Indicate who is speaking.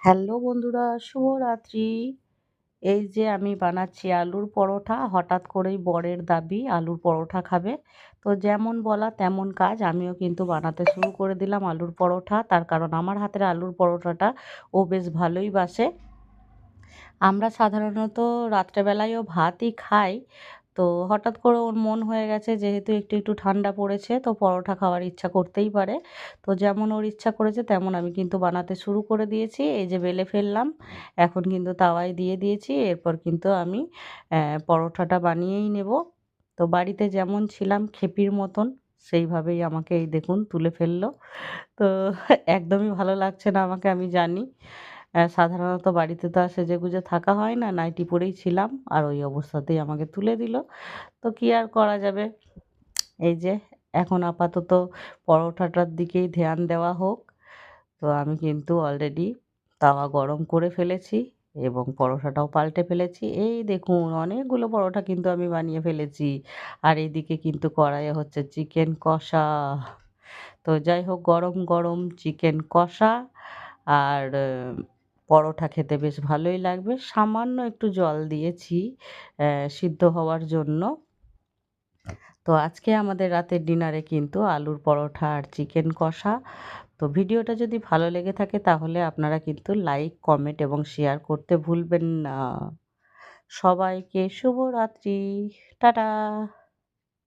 Speaker 1: Hello বন্ধুরা, শুভরাত্রি। এই যে আমি বানাচ্ছি আলুর পরোটা। হঠাৎ করেই বরের দাবি আলুর পরোটা খাবে। তো যেমন বলা তেমন কাজ। আমিও কিন্তু বানাতে শুরু করে দিলাম আলুর পরোটা। তার কারণ আমার হাতের আলুর পরোটাটা ও বেশ ভালোই বাসে। আমরা সাধারণত রাত্রেবেলায়ও ভাতই খাই। তো হঠাৎ করে ওর মন হয়ে গেছে যেহেতু একটু ঠান্ডা পড়েছে তো পরোটা খাওয়ার ইচ্ছা করতেই পারে। তো যেমন ওর ইচ্ছা করেছে তেমন আমি কিন্তু বানাতে শুরু করে দিয়েছি। এই যে বেলে ফেললাম। এখন কিন্তু তাওয়ায় দিয়ে দিয়েছি। এরপর কিন্তু আমি পরোটাটা বানিয়েই নেব। তো বাড়িতে যেমন ছিলাম খেপির মতন সেইভাবেই আমাকে এই দেখুন তুলে ফেললো। তো একদমই ভালো লাগছে না আমাকে আমি জানি। সাধারণত বাড়িতে তো আর সেজেগুজে থাকা হয় না। নাইটি পরেই ছিলাম। আর ওই অবস্থাতেই আমাকে তুলে দিল। তো কি আর করা যাবে? এই যে এখন আপাতত পরোটাটার দিকেই ধ্যান দেওয়া হোক। তো আমি কিন্তু অলরেডি তাওয়া গরম করে ফেলেছি এবং পরোটাটাও পাল্টে ফেলেছি। এই দেখুন অনেকগুলো পরোটা কিন্তু আমি বানিয়ে ফেলেছি। আর এইদিকে কিন্তু কড়াইয়ে হচ্ছে চিকেন কষা। তো যাই হোক গরম, গরম চিকেন কষা আর পরোটা খেতে বেশ ভালোই লাগবে। সামান্য একটু জল দিয়েছি সিদ্ধ হওয়ার জন্য। তো আজকে আমাদের রাতের ডিনারে কিন্তু আলুর পরোটা আর চিকেন কষা। তো ভিডিওটা যদি ভালো লেগে থাকে তাহলে আপনারা কিন্তু লাইক, কমেন্ট এবং শেয়ার করতে ভুলবেন না। সবাইকে শুভরাত্রি। টাটা।